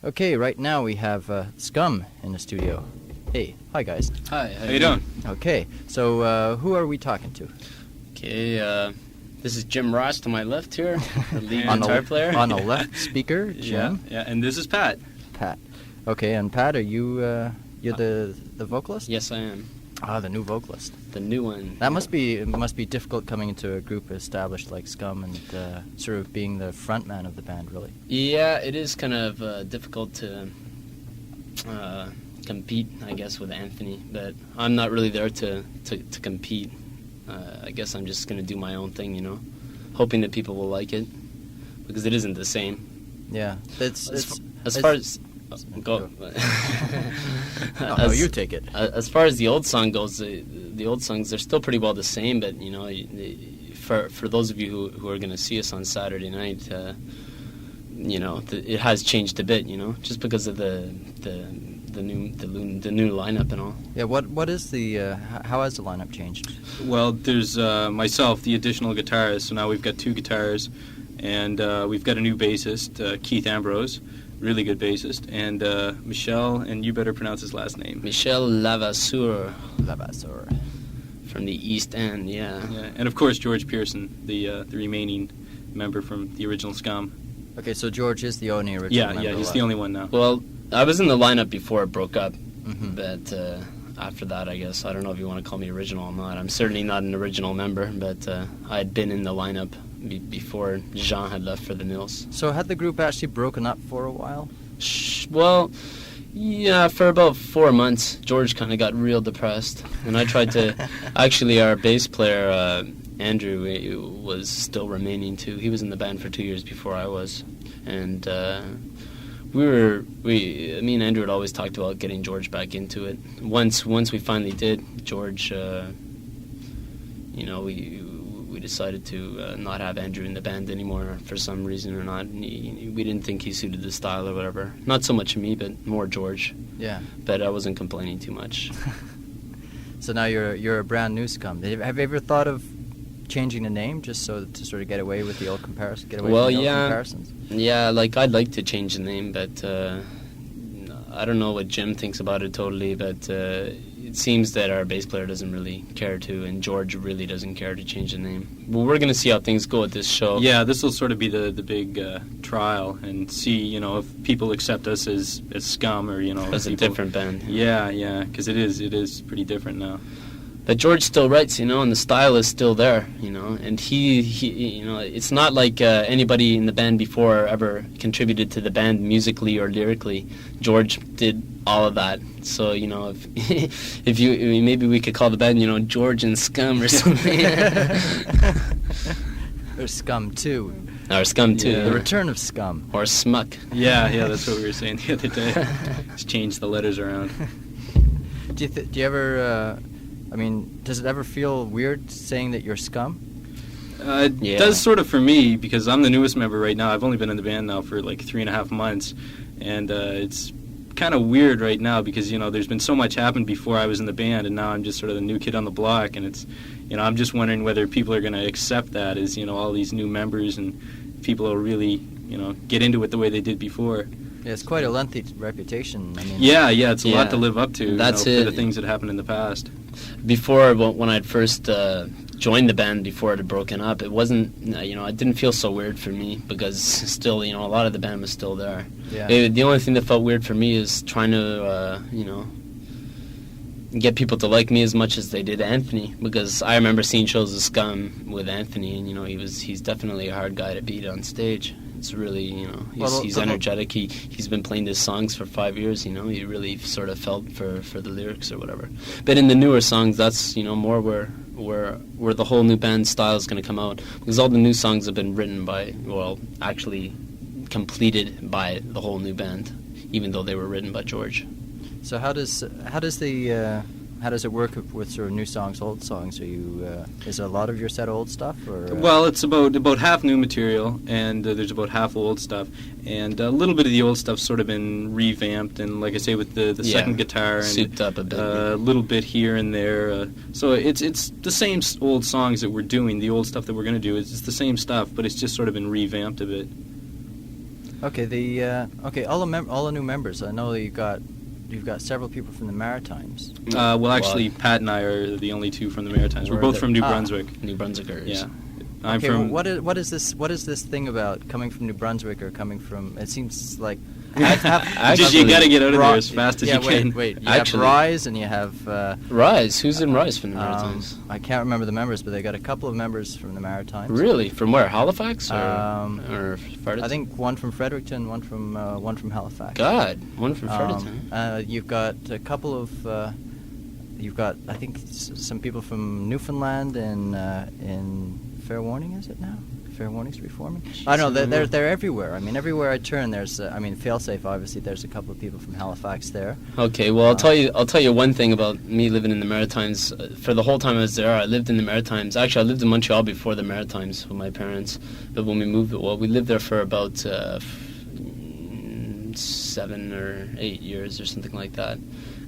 Okay, right now we have SCUM in the studio. Hey, hi guys. Hi, How you doing? Okay, so who are we talking to? Okay, this is Jim Ross to my left here, the lead On guitar the, player. on the left speaker, Jim. Yeah, and this is Pat. Pat. Okay, and Pat, are you you're the vocalist? Yes, I am. Ah, the new vocalist. The new one. That must be difficult coming into a group established like SCUM and sort of being the front man of the band, really. Yeah, it is kind of difficult to compete, I guess, with Anthony, but I'm not really there to compete. I guess I'm just going to do my own thing, you know, hoping that people will like it, because it isn't the same. Yeah, As far as... Go. No, you take it. As far as the old song goes, the old songs, they're still pretty well the same, but, you know, for those of you who are going to see us on Saturday night, you know, it has changed a bit, you know, just because of the new lineup and all. Yeah, what is the how has the lineup changed? Well, there's myself, the additional guitarist, so now we've got two guitars, and we've got a new bassist, Keith Ambrose, really good bassist, and Michel, and you better pronounce his last name. Michel Lavasseur. Lavasseur. From the East End, yeah. And of course George Pearson, the remaining member from the original SCUM. Okay, so George is the only original member. Yeah, he's the only one now. Well, I was in the lineup before it broke up, Mm-hmm. but after that, I guess, I don't know if you want to call me original or not. I'm certainly not an original member, but I had been in the lineup before Jean had left for the Nils. So had the group actually broken up for a while? Well, yeah, for about 4 months, George kind of got real depressed, and I tried to... Actually, our bass player, Andrew, was still remaining too. He was in the band for 2 years before I was, and me and Andrew had always talked about getting George back into it. Once we finally did, George, you know, we decided to not have Andrew in the band anymore for some reason or not. We didn't think he suited the style or whatever. Not so much me, but more George. Yeah. But I wasn't complaining too much. So now you're a brand new SCUM. Have you ever thought of changing the name just so to sort of get away with the old comparison? Get away from the old comparisons? Yeah, like I'd like to change the name, but I don't know what Jim thinks about it totally, but it seems that our bass player doesn't really care to, and George really doesn't care to change the name. Well, we're going to see how things go at this show. Yeah, this will sort of be the big trial, and see, you know, if people accept us as SCUM, or, you know, as a different band. Yeah, because it is pretty different now. But George still writes, you know, and the style is still there, you know, and he you know, it's not like anybody in the band before ever contributed to the band musically or lyrically. George did all of that. So, you know, if you maybe we could call the band, you know, George and SCUM or something. Or SCUM 2. Or SCUM 2. Yeah. The return of SCUM. Or SMUC. Yeah, that's what we were saying the other day. Just change the letters around. Do you ever... I mean, does it ever feel weird saying that you're SCUM? It does sort of for me, because I'm the newest member right now. I've only been in the band now for like 3.5 months, and it's kind of weird right now because, you know, there's been so much happened before I was in the band, and now I'm just sort of the new kid on the block, and it's, you know, I'm just wondering whether people are going to accept that as, you know, all these new members, and people will really, you know, get into it the way they did before. Yeah, it's quite a lengthy reputation. I mean, yeah, it's a lot to live up to. That's for the things that happened in the past. Before, when I'd first joined the band before it had broken up, it wasn't, you know, it didn't feel so weird for me because still, you know, a lot of the band was still there. Yeah. The only thing that felt weird for me is trying to, you know, get people to like me as much as they did Anthony, because I remember seeing shows of SCUM with Anthony, and, you know, he's definitely a hard guy to beat on stage. It's really, you know, he's energetic. He's been playing his songs for 5 years, you know. He really sort of felt for the lyrics or whatever. But in the newer songs, that's, you know, more where the whole new band style is going to come out, because all the new songs have been written by, well, actually completed by the whole new band, even though they were written by George. So how does it work with sort of new songs, old songs? Are you is a lot of your set old stuff, or? Well, it's about half new material, and there's about half old stuff, and a little bit of the old stuff's sort of been revamped, and like I say, with the second guitar, and souped up a bit, a little bit here and there. So it's the same old songs that we're doing. The old stuff that we're going to do is the same stuff, but it's just sort of been revamped a bit. Okay, all the new members. I know you've got several people from the Maritimes. Well, actually, Pat and I are the only two from the Maritimes. We're both from New Brunswick. New Brunswickers. Yeah. I'm from. What is this thing about coming from New Brunswick or coming from? It seems like. Actually, you got to get out of there as fast as you can. Wait. You have Rise and you have. Rise. Who's in Rise from the Maritimes? I can't remember the members, but they got a couple of members from the Maritimes. Really? From where? Halifax or Fredericton? I think one from Fredericton, one from Halifax. God, one from Fredericton. You've got a couple of. You've got, I think, some people from Newfoundland in Fair Warning. Is it now? Fair Warning's reforming. I don't know. They're everywhere. I mean, everywhere I turn, there's. Failsafe. Obviously, there's a couple of people from Halifax there. Okay. Well, I'll tell you one thing about me living in the Maritimes. For the whole time I was there, I lived in the Maritimes. Actually, I lived in Montreal before the Maritimes with my parents. But when we moved, we lived there for about 7 or 8 years or something like that.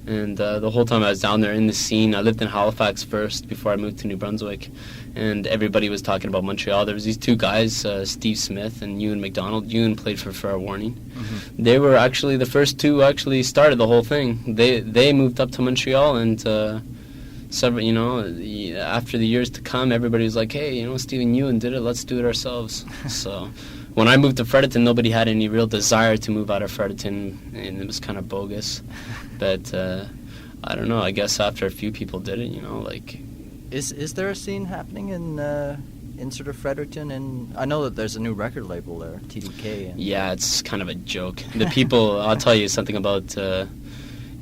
And the whole time I was down there in the scene, I lived in Halifax first before I moved to New Brunswick. And everybody was talking about Montreal. There was these two guys, Steve Smith and Ewan McDonald. Ewan played for Fair Warning. Mm-hmm. They were actually the first two who actually started the whole thing. They moved up to Montreal, and several, after the years to come, everybody was like, hey, Steve and Ewan did it, let's do it ourselves. So when I moved to Fredericton, nobody had any real desire to move out of Fredericton, and it was kind of bogus. But I don't know, I guess after a few people did it, Is there a scene happening in sort of Fredericton? And I know that there's a new record label there, TDK. Yeah, it's kind of a joke. The people, I'll tell you something about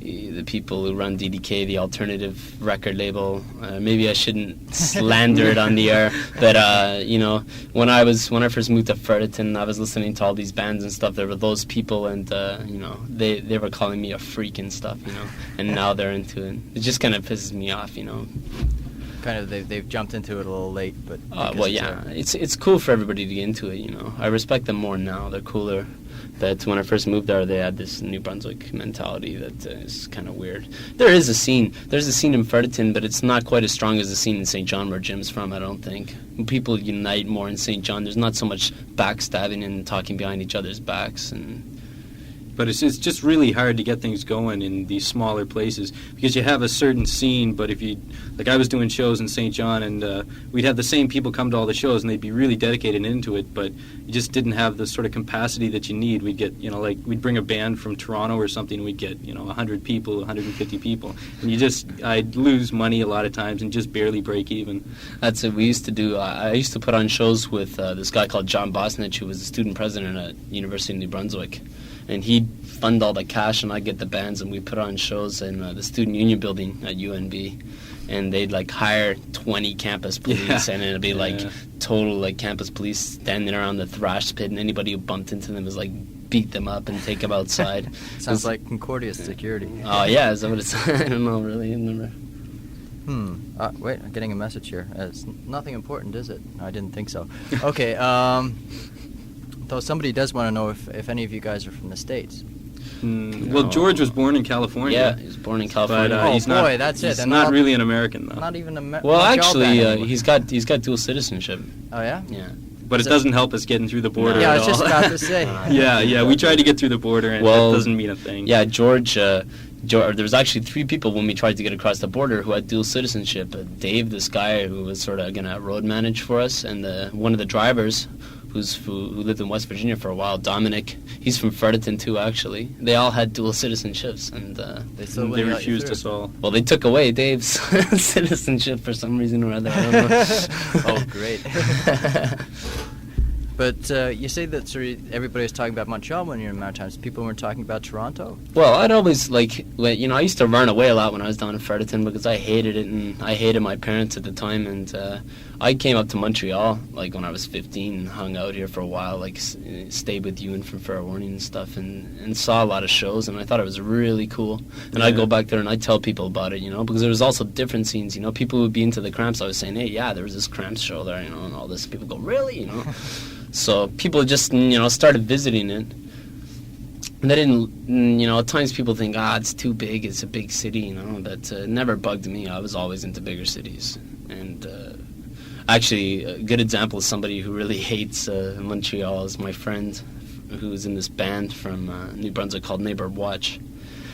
the people who run DDK, the alternative record label. Maybe I shouldn't slander it on the air, but when I first moved to Fredericton, I was listening to all these bands and stuff. There were those people, and they were calling me a freak and stuff, and now they're into it. It just kind of pisses me off, Kind of, they've jumped into it a little late, but it's cool for everybody to get into it. I respect them more now. They're cooler. But when I first moved there, they had this New Brunswick mentality that is kind of weird. There is a scene. There's a scene in Fredericton, but it's not quite as strong as the scene in St. John where Jim's from, I don't think. People unite more in St. John. There's not so much backstabbing and talking behind each other's backs. But it's just really hard to get things going in these smaller places because you have a certain scene, but if you, like I was doing shows in St. John, and we'd have the same people come to all the shows, and they'd be really dedicated into it, but you just didn't have the sort of capacity that you need. We'd get, we'd bring a band from Toronto or something, and we'd get, 100 people, 150 people, and I'd lose money a lot of times and just barely break even. That's what we used to do. I used to put on shows with this guy called John Bosnich, who was the student president at University of New Brunswick. And he'd fund all the cash, and I'd get the bands, and we put on shows in the Student Union building at UNB. And they'd, hire 20 campus police, and it'd be, total, campus police standing around the thrash pit, and anybody who bumped into them was, beat them up and take them outside. Sounds like Concordia security. Oh, yeah, is that what it's... I don't know, really. I never... Wait, I'm getting a message here. It's nothing important, is it? No, I didn't think so. Okay, though somebody does want to know if any of you guys are from the States. Well, George was born in California. Yeah, he was born in California. But he's not, that's it. He's not really an American, though. Not even a Well, actually, he's got dual citizenship. Oh, yeah? Yeah. But it doesn't help us getting through the border Yeah, at I was just about to say. Yeah, we tried to get through the border, and that doesn't mean a thing. Yeah, George, there was actually 3 people when we tried to get across the border who had dual citizenship. Dave, this guy who was sort of going to road manage for us, and one of the drivers who lived in West Virginia for a while, Dominic. He's from Fredericton too, actually. They all had dual citizenships, and they refused us all. Well, they took away Dave's citizenship for some reason or other. I don't know. Oh, great. But you say that everybody was talking about Montreal when you're in Maritimes. People weren't talking about Toronto? Well, I'd always, I used to run away a lot when I was down in Fredericton because I hated it, and I hated my parents at the time, and I came up to Montreal, when I was 15, and hung out here for a while, stayed with Ewan from Fair Warning and stuff, and saw a lot of shows, and I thought it was really cool. And I'd go back there and I'd tell people about it, because there was also different scenes, people would be into the Cramps. I was saying, hey, yeah, there was this Cramps show there, and all this. People go, really, So people just, started visiting it. And they didn't, at times people think, it's too big, it's a big city, but it never bugged me. I was always into bigger cities. And actually, a good example of somebody who really hates Montreal is my friend who was in this band from New Brunswick called Neighbor Watch.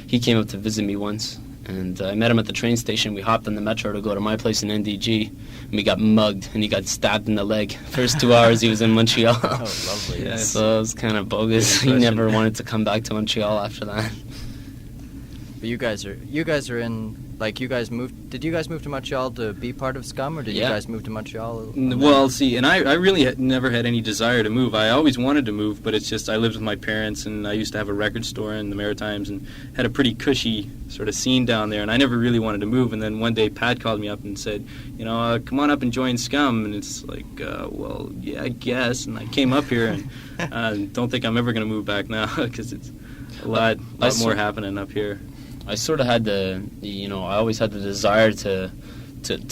He came up to visit me once, and I met him at the train station. We hopped on the metro to go to my place in NDG, and we got mugged, and he got stabbed in the leg. First 2 hours he was in Montreal. Oh, lovely. Yes. So it was kind of bogus. He never wanted to come back to Montreal after that. But you guys are in, like, you guys moved, did you guys move to Montreal to be part of SCUM, or did you guys move to Montreal? Well, see, and I really never had any desire to move. I always wanted to move, but it's just I lived with my parents, and I used to have a record store in the Maritimes and had a pretty cushy sort of scene down there, and I never really wanted to move. And then one day Pat called me up and said, come on up and join SCUM. And it's like, well, yeah, I guess. And I came up here, and don't think I'm ever going to move back now, because it's a lot more happening up here. I sort of had I always had the desire to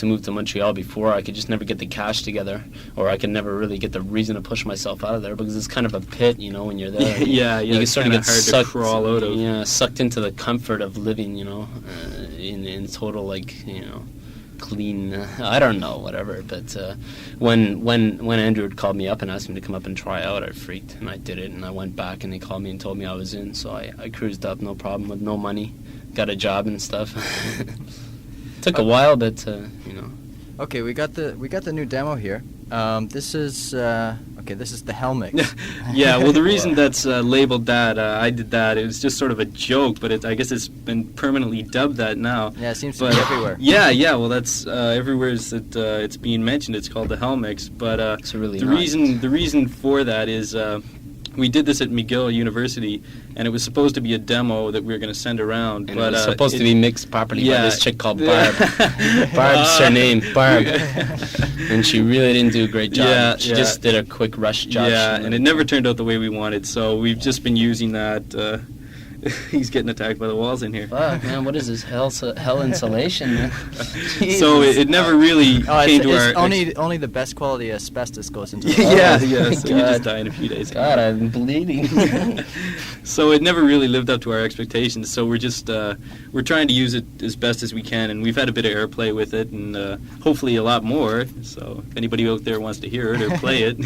move to Montreal before. I could just never get the cash together, or I could never really get the reason to push myself out of there, because it's kind of a pit, when you're there. Yeah, you can sort of get hard sucked, to crawl out of. Yeah, sucked into the comfort of living, in total, clean, I don't know, whatever. But when Andrew had called me up and asked me to come up and try out, I freaked, and I did it, and I went back, and they called me and told me I was in, so I cruised up, no problem, with no money, got a job and stuff. Took a while, but Okay, we got the new demo here. This is the Hell mix. Yeah, well, the reason that's labeled that, I did that, it was just sort of a joke, but I guess it's been permanently dubbed that now. Yeah, it seems to be everywhere. Yeah, well, that's everywhere that it's being mentioned. It's called the Hell mix, but it's really the reason for that is we did this at McGill University, and it was supposed to be a demo that we were going to send around. And it was supposed to be mixed properly by this chick called Barb. Barb's her name, Barb. And she really didn't do a great job. She just did a quick rush job. Yeah, and it never turned out the way we wanted, so we've just been using that. He's getting attacked by the walls in here. Fuck, man, what is this hell insulation, man? So it never really came to our... Only the best quality asbestos goes into the walls. So you just die in a few days. God, I'm bleeding. So it never really lived up to our expectations, so we're just we're trying to use it as best as we can, and we've had a bit of airplay with it, and hopefully a lot more, so if anybody out there wants to hear it or play it.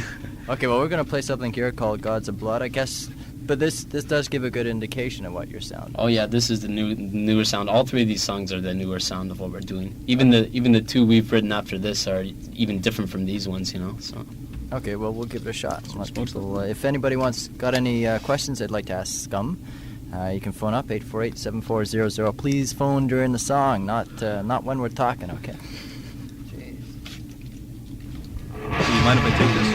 Okay, well, we're going to play something here called Gods of Blood, I guess. But this does give a good indication of what your sound. Oh yeah, this is the newer sound. All three of these songs are the newer sound of what we're doing. Even the two we've written after this are even different from these ones, So. Okay, well, we'll give it a shot. People, if anybody got any questions they'd like to ask SCUM, you can phone up 848-7400. Please phone during the song, not when we're talking. Okay. Jeez. Do you mind if I take this?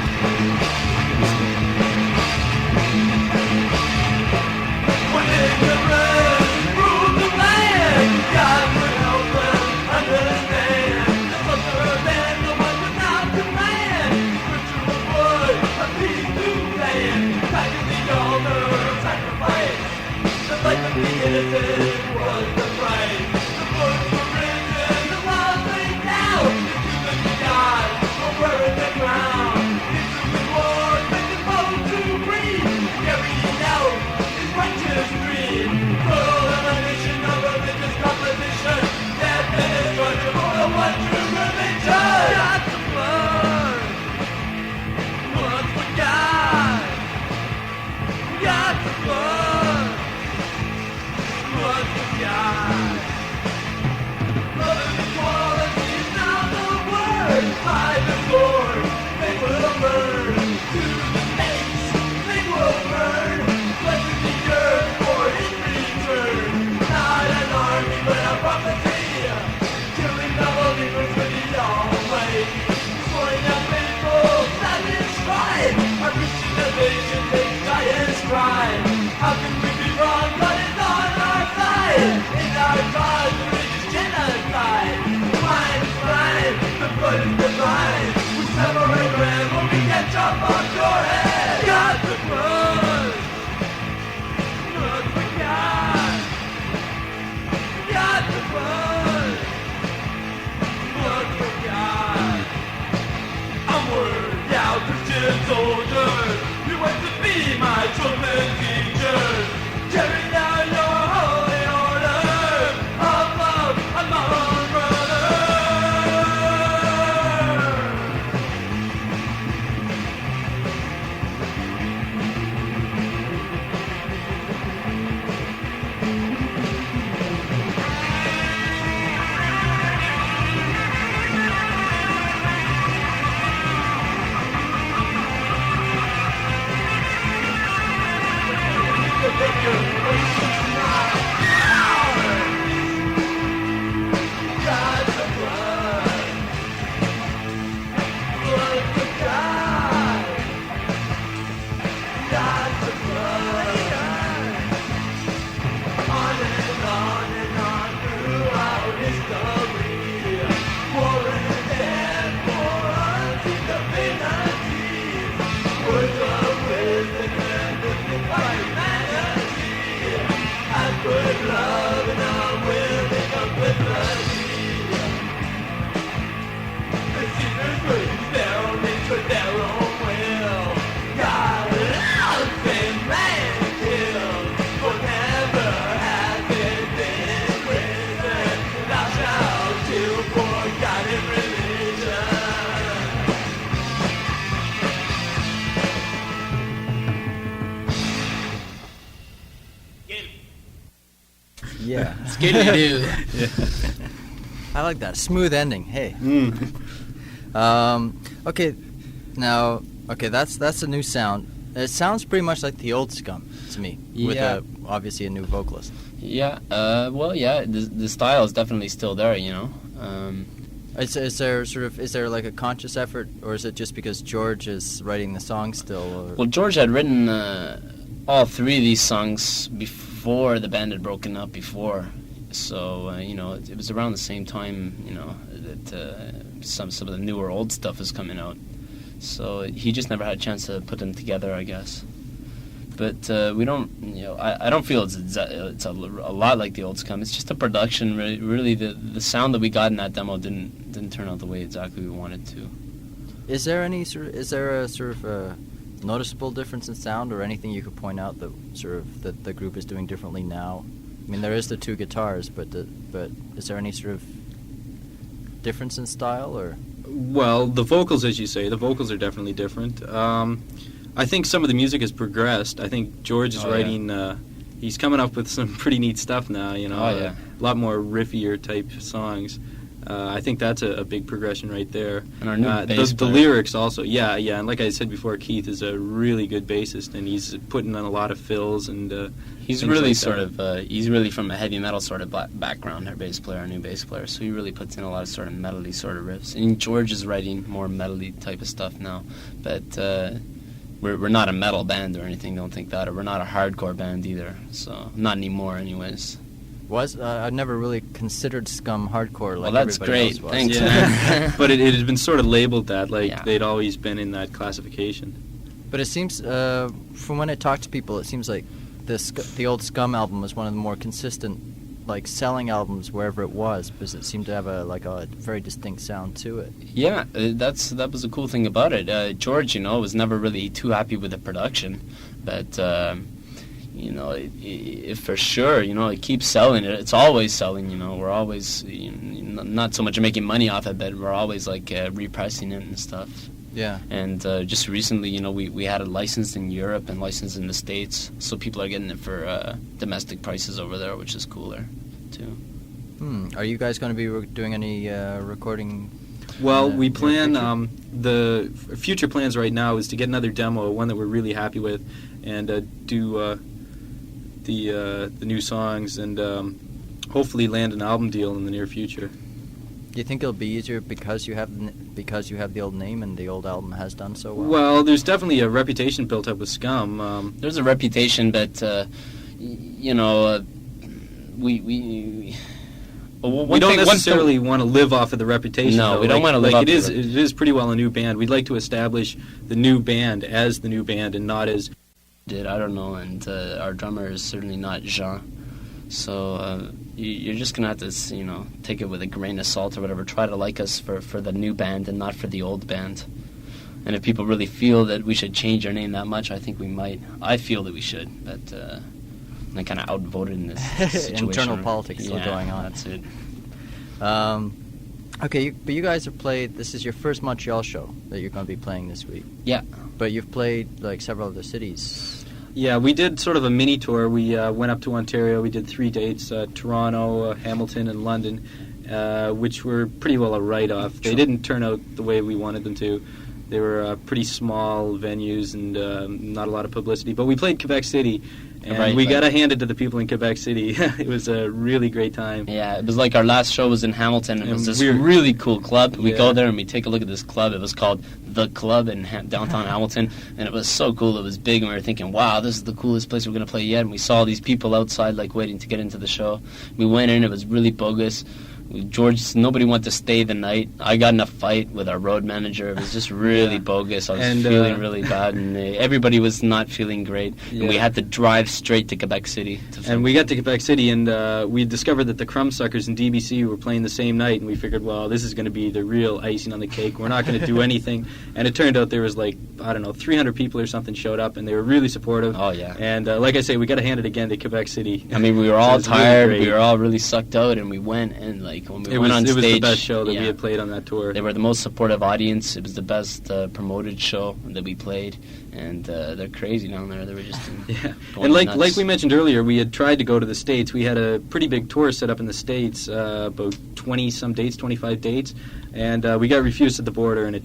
Yeah. Skiddly do. I like that. Smooth ending. Hey. Okay. Now, that's a new sound. It sounds pretty much like the old Scum to me, with obviously a new vocalist. Yeah. The style is definitely still there, you know. Is there like a conscious effort, or is it just because George is writing the song still? Or? Well, George had written all three of these songs before the band had broken up before, so it was around the same time that some of the newer old stuff was coming out. So he just never had a chance to put them together, I guess. But we don't, I don't feel it's a lot like the old Scum. It's just the production. Really, the sound that we got in that demo didn't turn out the way exactly we wanted to. Is there a sort of a noticeable difference in sound, or anything you could point out that the group is doing differently now? I mean, there is the two guitars, but is there any sort of difference in style, or? Well, the vocals, as you say, the vocals are definitely different. I think some of the music has progressed. I think George is writing. He's coming up with some pretty neat stuff now. A lot more riffier type songs. I think that's a big progression right there. And our new bass the lyrics also, and like I said before, Keith is a really good bassist, and he's putting on a lot of fills and. He's really he's really from a heavy metal sort of background, our bass player, our new bass player. So he really puts in a lot of sort of metal-y sort of riffs. And George is writing more metal-y type of stuff now, but. We're not a metal band or anything, don't think that, or we're not a hardcore band either, so not anymore anyways. I've never really considered Scum hardcore like that's everybody great. else was. Thanks, man. But it has been sort of labeled that, they'd always been in that classification. But it seems, from when I talk to people, it seems like the old Scum album was one of the more consistent selling albums wherever it was, because it seemed to have a very distinct sound to it. Yeah, that was the cool thing about it. George, was never really too happy with the production, but if for sure, it keeps selling. It's always selling. We're always not so much making money off it, but we're always repressing it and stuff. Yeah. And just recently, we had it licensed in Europe and licensed in the States, so people are getting it for domestic prices over there, which is cooler, too. Are you guys going to be doing any recording? Well, we plan, the future plans right now is to get another demo, one that we're really happy with, and do the new songs, and hopefully land an album deal in the near future. Do you think it'll be easier because you have the old name and the old album has done so well? Well, there's definitely a reputation built up with Scum. There's a reputation, but we don't necessarily want to live off of the reputation. No, though. We don't want to live off it is. It is pretty well a new band. We'd like to establish the new band as the new band and not as. I don't know, and our drummer is certainly not Jean. So you're just gonna have to, take it with a grain of salt or whatever. Try to like us for the new band and not for the old band. And if people really feel that we should change our name that much, I think we might. I feel that we should, but I'm kind of outvoted in this situation. Internal politics still going on. That's it. Okay, but you guys have played. This is your first Montreal show that you're going to be playing this week. Yeah. But you've played several other cities. Yeah, we did sort of a mini tour. We went up to Ontario. We did 3 dates, Toronto, Hamilton, and London, which were pretty well a write-off. They didn't turn out the way we wanted them to. They were pretty small venues and not a lot of publicity. But we played Quebec City, And we got to hand it to the people in Quebec City. It was a really great time. Yeah, it was like our last show was in Hamilton. It was this really cool club. We go there and we take a look at this club. It was called The Club in downtown Hamilton, and it was so cool. It was big, and we were thinking, wow, this is the coolest place we're going to play yet. And we saw these people outside, like, waiting to get into the show. We went in. It was really bogus. George, nobody wanted to stay the night. I got in a fight with our road manager. It was just really bogus. I was feeling really bad, and everybody was not feeling great. Yeah. And we had to drive straight to Quebec City. And we got to Quebec City, and we discovered that the Crumbsuckers and DBC were playing the same night, and we figured, well, this is going to be the real icing on the cake. We're not going to do anything. And it turned out there was, like, I don't know, 300 people or something showed up, and they were really supportive. Oh, yeah. And like I say, we got to hand it again to Quebec City. I mean, we were all tired. Really, we were all really sucked out, and we went, and, like, when we went on stage, it was the best show that we had played on that tour. They were the most supportive audience. It was the best promoted show that we played, and they're crazy down there. They were just and like we mentioned earlier, we had tried to go to the States. We had a pretty big tour set up in the States, about 20-some dates, 25 dates, and we got refused at the border, and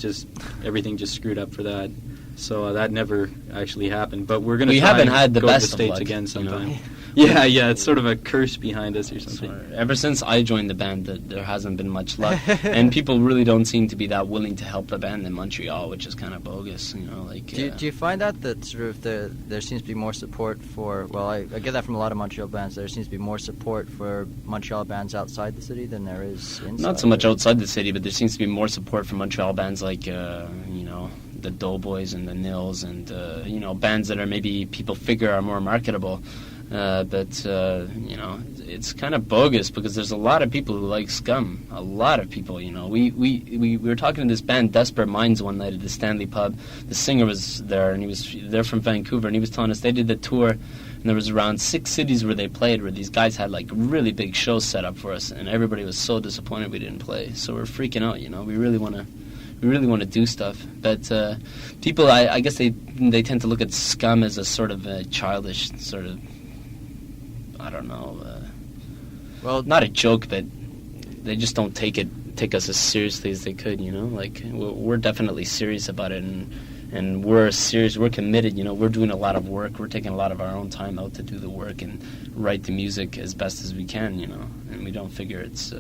everything just screwed up for that. So that never actually happened. But we're going to try and go to the States again sometime. Yeah, it's sort of a curse behind us or something. Ever since I joined the band, there hasn't been much luck, and people really don't seem to be that willing to help the band in Montreal, which is kind of bogus, you know. Like, do you find that sort of there seems to be more support for? Well, I get that from a lot of Montreal bands. There seems to be more support for Montreal bands outside the city than there is inside. Not so much outside the city, but there seems to be more support for Montreal bands like the Doughboys and the Nils, and bands that are maybe people figure are more marketable. But it's kind of bogus because there's a lot of people who like SCUM. A lot of people, you know. We were talking to this band, Desperate Minds, one night at the Stanley Pub. The singer was there, and they're from Vancouver, and he was telling us they did the tour, and there was around 6 cities where they played, where these guys had like really big shows set up for us, and everybody was so disappointed we didn't play. So we're freaking out, you know. We really want to do stuff, but people, I guess they tend to look at SCUM as a sort of a childish sort of, I don't know, well, not a joke, but they just don't take us as seriously as they could, you know. Like, we're definitely serious about it, and we're serious, we're committed, you know. We're doing a lot of work, we're taking a lot of our own time out to do the work and write the music as best as we can, you know, and we don't figure it's...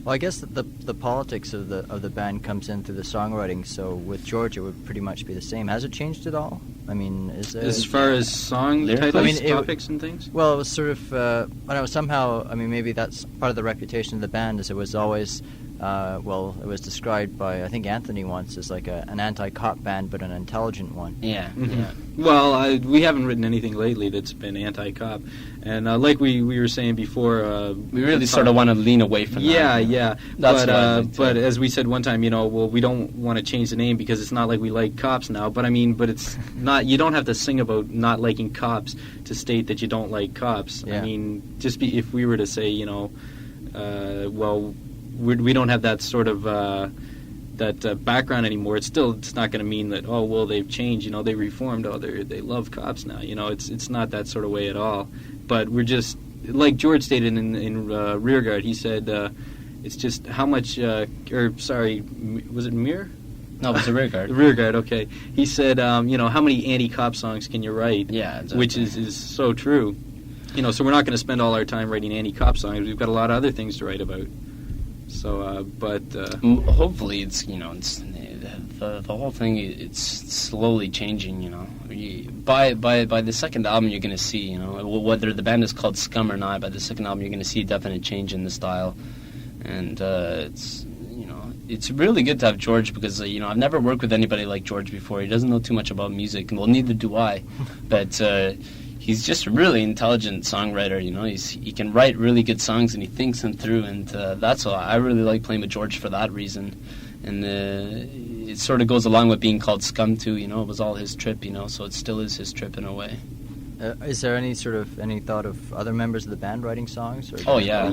Well, I guess the politics of the band comes in through the songwriting. So with George, it would pretty much be the same. Has it changed at all? I mean, is there... As far as song titles, topics and things? Well, it was sort of... I don't know, somehow, I mean, maybe that's part of the reputation of the band, is it was always... it was described by, I think, Anthony once as like an anti-cop band, but an intelligent one. Yeah, mm-hmm. Yeah. Well, we haven't written anything lately that's been anti-cop. And like we were saying before... we really sort of want to lean away from that. Yeah. But as we said one time, you know, well, we don't want to change the name because it's not like we like cops now. But I mean, it's not... You don't have to sing about not liking cops to state that you don't like cops. Yeah. I mean, if we were to say, you know, we don't have that sort of background anymore. It's not going to mean that, oh, well, they've changed, you know, they reformed, they love cops now, you know. It's not that sort of way at all. But we're just, like George stated in Rearguard, he said it's just how much was it Mir? No, it was a Rearguard. Rearguard, okay. He said, you know, how many anti-cop songs can you write? Yeah, exactly. Which is so true. You know, so we're not going to spend all our time writing anti-cop songs. We've got a lot of other things to write about. So, hopefully, it's, you know, it's the whole thing. It's slowly changing. You know, by the second album, you're going to see, you know, whether the band is called SCUM or not. By the second album, you're going to see a definite change in the style, and it's really good to have George because you know, I've never worked with anybody like George before. He doesn't know too much about music, well, neither do I, but. He's just a really intelligent songwriter, you know. He can write really good songs, and he thinks them through, and that's why I really like playing with George for that reason. And it sort of goes along with being called SCUM too, you know. It was all his trip, you know, so it still is his trip in a way. Is there any thought of other members of the band writing songs? Or I've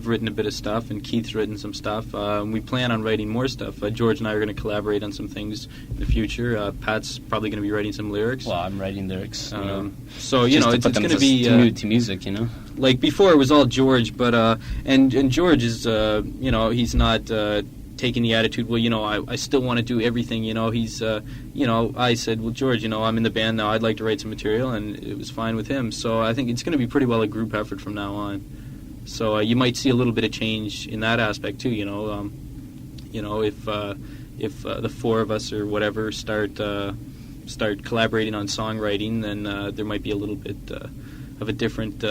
written a bit of stuff, and Keith's written some stuff. We plan on writing more stuff. George and I are going to collaborate on some things in the future. Pat's probably going to be writing some lyrics. Well, I'm writing lyrics. So you know, it's going to be to music. You know, like before it was all George, but and George is you know, he's not taking the attitude, well, I still want to do everything. He's, I said, well, George, I'm in the band now. I'd like to write some material, and it was fine with him. So I think it's going to be pretty well a group effort from now on. So you might see a little bit of change in that aspect too. If the four of us or whatever start collaborating on songwriting, then there might be a little bit of a different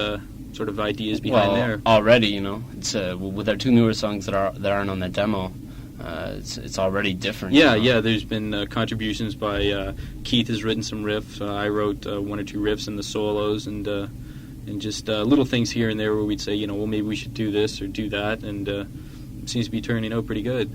sort of ideas behind there. Already, it's with our two newer songs that aren't on that demo. It's already different. Yeah. There's been contributions by Keith has written some riffs. I wrote one or two riffs in the solos, and just little things here and there where we'd say, well, maybe we should do this or do that, and it seems to be turning out pretty good.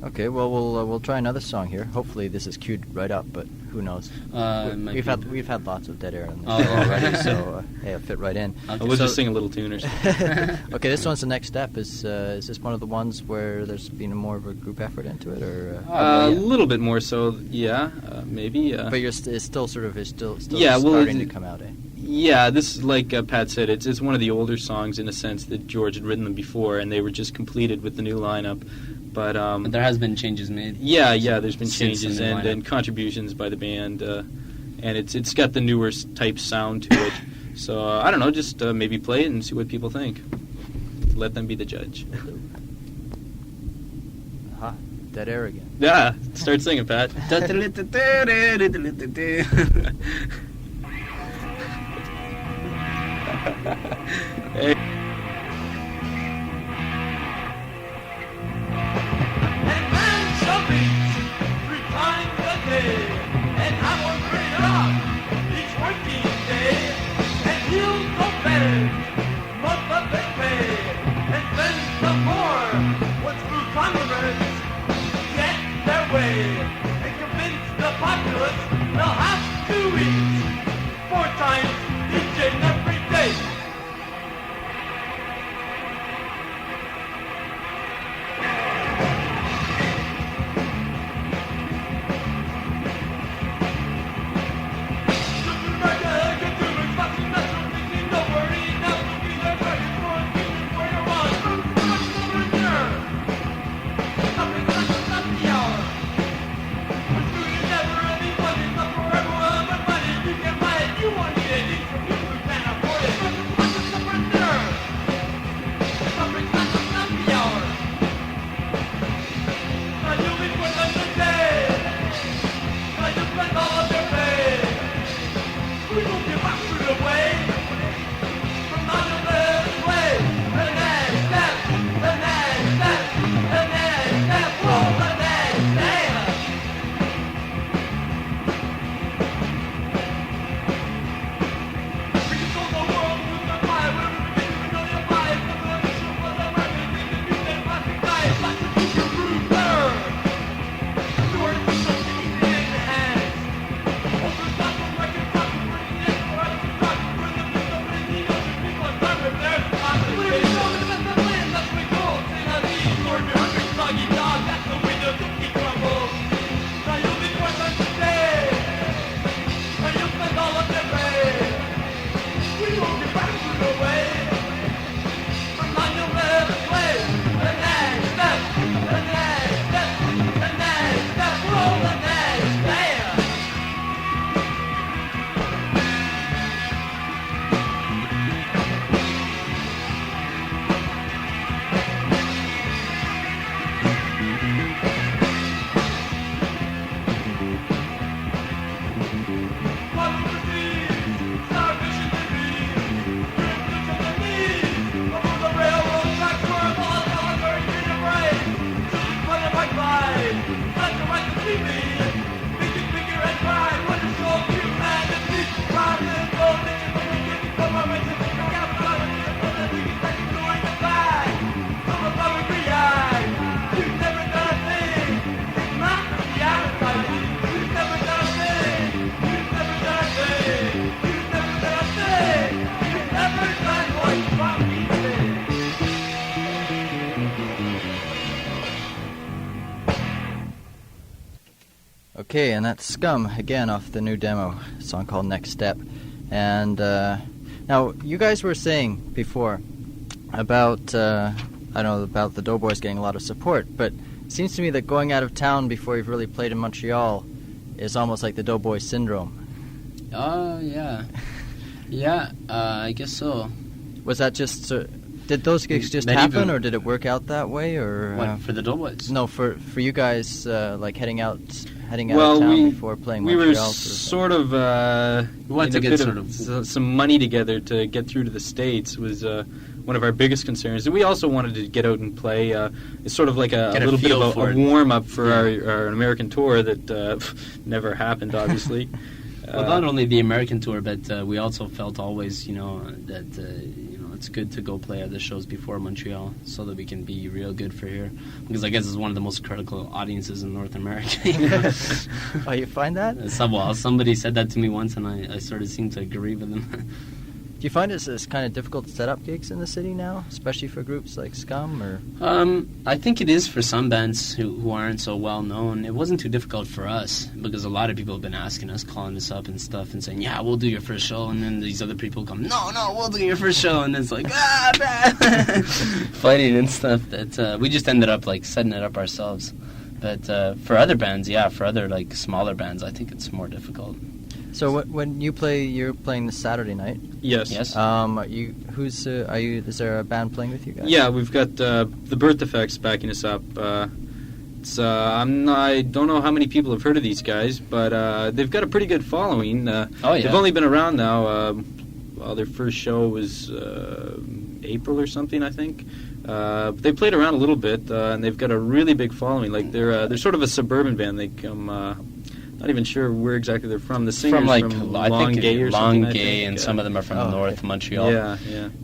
Okay, well, we'll try another song here. Hopefully, this is queued right up, but who knows? We've had lots of dead air on the show already, so it'll fit right in. Okay, we'll just sing a little tune or something. Okay, this one's the next step. Is this one of the ones where there's been more of a group effort into it, or a little bit more so? Yeah, maybe. But it's still starting to come out. Yeah, this is like Pat said. It's one of the older songs in a sense that George had written them before, and they were just completed with the new lineup. But there has been changes made. Yeah, there's been changes and contributions by the band, and it's got the newer type sound to it. So I don't know, just maybe play it and see what people think. Let them be the judge. Aha, dead air again. Yeah, start singing, Pat. Hey. Okay, and that's SCUM, again, off the new demo, a song called Next Step. And now, you guys were saying before about, about the Doughboys getting a lot of support, but seems to me that going out of town before you've really played in Montreal is almost like the Doughboy syndrome. Oh, yeah. Yeah, I guess so. Was that just... did those gigs just happen, or did it work out that way, or... What, for the Doughboys? No, for you guys, like heading out of town before playing Montreal. We were sort of... we wanted to get some money together to get through to the States was one of our biggest concerns. And we also wanted to get out and play. It's sort of like a little bit of a warm-up for our American tour that never happened, obviously. Well, not only the American tour, but we also felt always, that it's good to go play other shows before Montreal so that we can be real good for here. Because I guess it's one of the most critical audiences in North America. Oh, you find that? Somebody said that to me once, and I sort of seemed to agree with them. Do you find it's kind of difficult to set up gigs in the city now, especially for groups like SCUM? Or I think it is for some bands who aren't so well known. It wasn't too difficult for us because a lot of people have been asking us, calling us up and stuff, and saying, "Yeah, we'll do your first show." And then these other people come, "No, we'll do your first show." And it's like fighting and stuff. That we just ended up like setting it up ourselves. But for other bands, for other like smaller bands, I think it's more difficult. So when you play, you're playing this Saturday night. Yes. Yes. Are you? Is there a band playing with you guys? Yeah, we've got the Birth Defects backing us up. I don't know how many people have heard of these guys, but they've got a pretty good following. They've only been around now. Their first show was April or something, I think. They played around a little bit, and they've got a really big following. Like they're sort of a suburban band. They come. Not even sure where exactly they're from. The singer's from Longueuil or something. Longueuil, and some of them are from North Montreal. Yeah.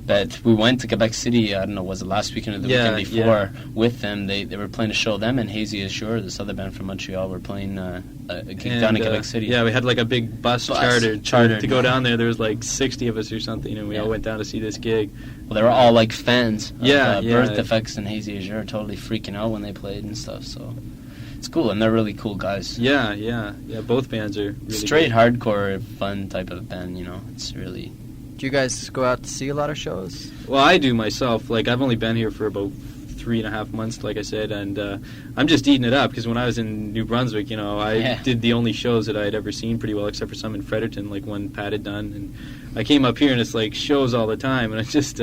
But we went to Quebec City, I don't know, was it last weekend or the weekend before, with them. They were playing a show, them and Hazy Azure, this other band from Montreal, were playing a gig down in Quebec City. Yeah, we had like a big bus chartered to go down there. There was like 60 of us or something, and we all went down to see this gig. Well, they were all like fans of Birth Defects and Hazy Azure, totally freaking out when they played and stuff, so... It's cool, and they're really cool guys. Yeah. Both bands are really straight good. Hardcore, fun type of band. It's really. Do you guys go out to see a lot of shows? Well, I do myself. Like I've only been here for about 3.5 months, like I said, and I'm just eating it up because when I was in New Brunswick, I did the only shows that I had ever seen pretty well, except for some in Fredericton, like one Pat had done, and I came up here and it's like shows all the time, and it's just.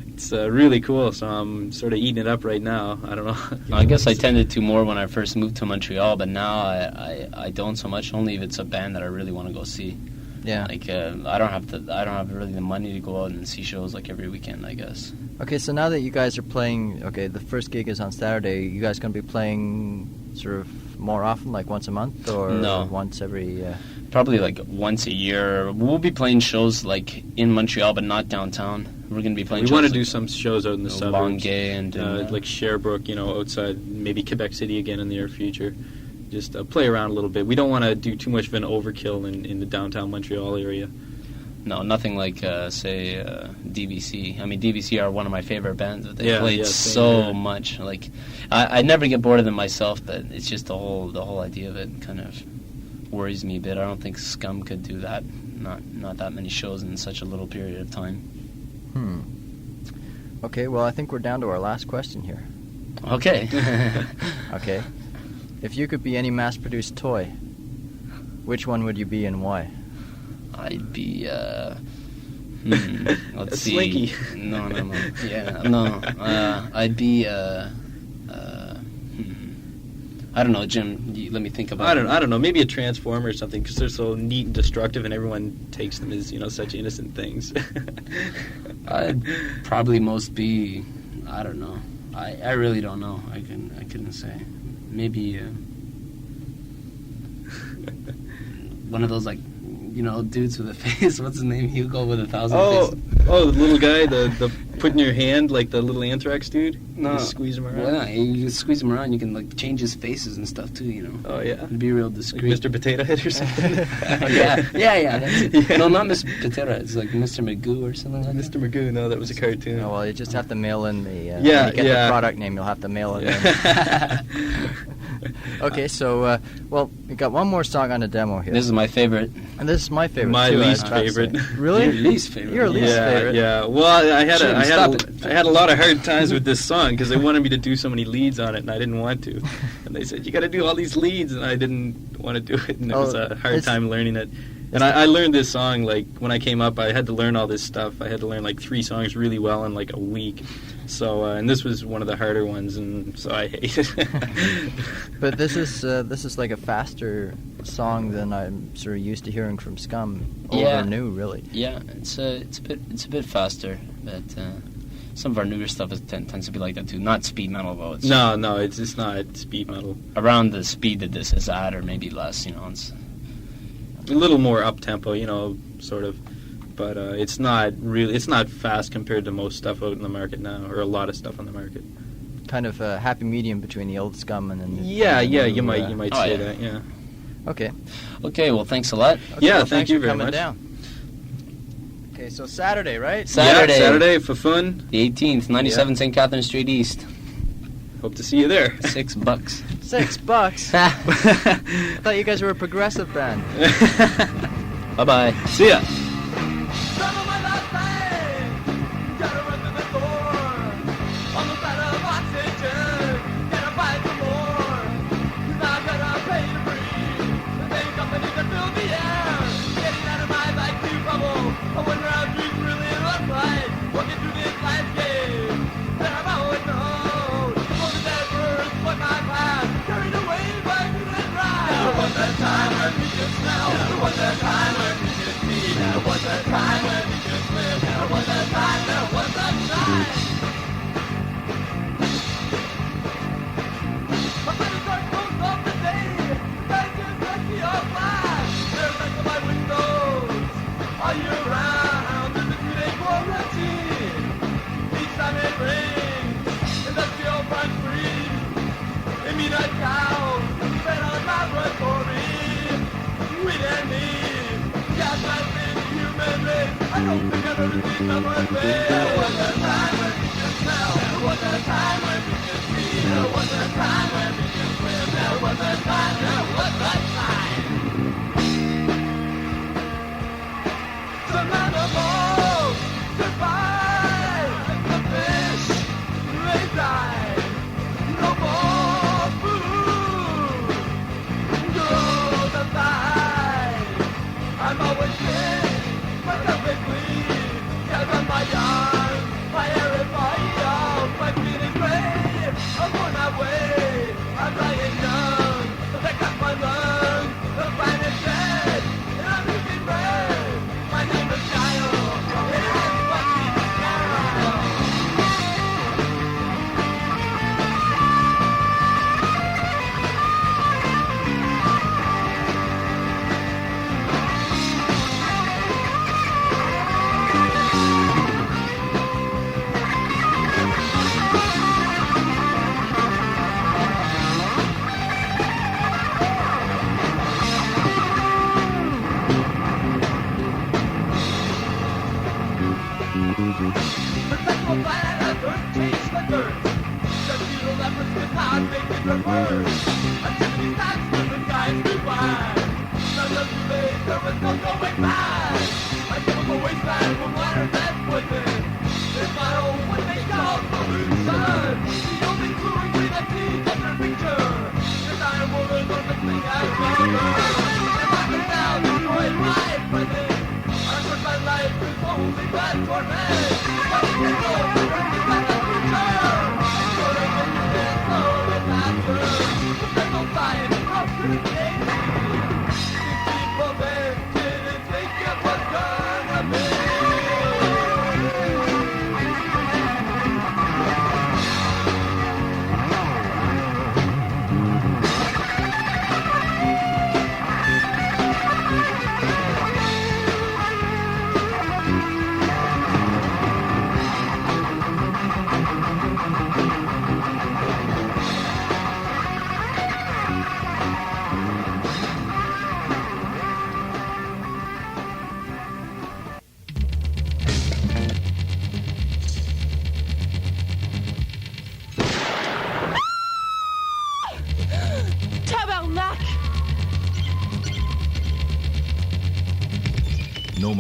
It's really cool, so I'm sort of eating it up right now. I don't know. I guess I tended to more when I first moved to Montreal, but now I don't so much. Only if it's a band that I really want to go see. Yeah. Like I don't have really the money to go out and see shows like every weekend, I guess. Okay, so now that you guys are playing, the first gig is on Saturday. You guys going to be playing sort of more often, like once a month, or once every? Probably like once a year. We'll be playing shows like in Montreal, but not downtown. We're going to be playing. We want to do some shows out in the suburbs, Longueuil and like Sherbrooke, outside, maybe Quebec City again in the near future. Just play around a little bit. We don't want to do too much of an overkill in the downtown Montreal area. No, nothing like say DBC. I mean, DBC are one of my favorite bands. They played so much. Like I never get bored of them myself, but it's just the whole idea of it kind of worries me a bit. I don't think SCUM could do that. Not that many shows in such a little period of time. Okay, well, I think we're down to our last question here. Okay. Okay. If you could be any mass-produced toy, which one would you be and why? I'd be, let's see. Slinky. No. Yeah, no. I'd be, I don't know, Jim. Let me think about it. I don't know. Maybe a transformer or something, because they're so neat and destructive, and everyone takes them as such innocent things. I'd probably most be. I don't know. I really don't know. I couldn't say. Maybe one of those like dudes with a face. What's his name? Hugo with 1,000 faces. Oh, the little guy, the put in your hand, like the little anthrax dude? No. You squeeze him around? Well, you can squeeze him around. You can, like, change his faces and stuff, too, Oh, yeah? It'd be real discreet. Like Mr. Potato Head or something? Yeah, that's it. Yeah. No, not Mr. Potato Head. It's like Mr. Magoo or something like that. Mr. Magoo, no, that was a cartoon. Oh, well, you just have to mail in the... when you get the product name, you'll have to mail it in. Okay, so, well, we got one more song on the demo here. This is my favorite. And this is my favorite, My too, least I have to say. favorite. Really? Your least favorite. Your least favorite? Yeah. Well, I Stop it. had a lot of hard times with this song because they wanted me to do so many leads on it, and I didn't want to. And they said, you got to do all these leads, and I didn't want to do it, and it was a hard time learning it. And I learned this song, like, when I came up, I had to learn all this stuff. I had to learn, like, 3 songs really well in, like, a week. So, and this was one of the harder ones, and so I hate it. But this is like a faster song than I'm sort of used to hearing from SCUM. Old or new, really. Yeah, it's a bit faster, but some of our newer stuff tends to be like that too. Not speed metal though. It's No, it's not speed metal. around the speed that this is at, or maybe less. It's A little more up tempo, sort of. But it's not fast compared to most stuff out in the market now, or a lot of stuff on the market. Kind of a happy medium between the old SCUM and then You might say that. Yeah. Okay. Okay, well, thanks a lot. Okay, Yeah, well, thank thanks you for very coming much. down. Okay, so Saturday, right? Saturday for fun. The 18th, 97 St. Catherine Street East. Hope to see you there. $6. $6? I thought you guys were a progressive band. Bye-bye. See ya.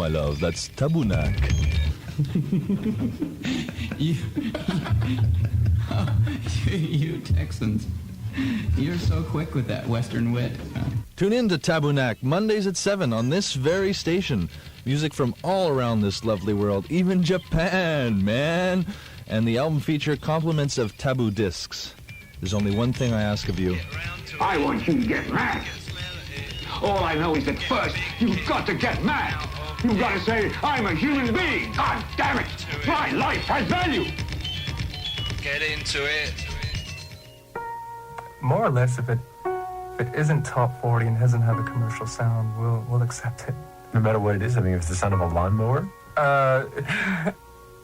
my love. That's Tabunak. You Texans, you're so quick with that Western wit. Tune in to Tabunak Mondays at 7 on this very station. Music from all around this lovely world, even Japan, man. And the album feature compliments of Taboo discs. There's only one thing I ask of you. I want you to get mad. All I know is that first, you've got to get mad. You've got to say, I'm a human being. God damn it. My life has value. Get into it. More or less, if it isn't top 40 and doesn't have a commercial sound, we'll accept it. No matter what it is, I mean, if it's the sound of a lawnmower?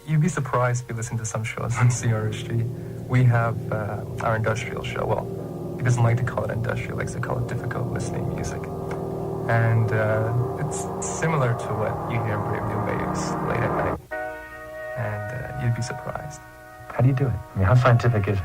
You'd be surprised if you listen to some shows on CRSG. We have our industrial show. Well, he doesn't like to call it industrial, he likes to call it difficult listening music. And it's similar to what you hear in Brave New Waves late at night. And you'd be surprised. How do you do it? I mean, how scientific is it?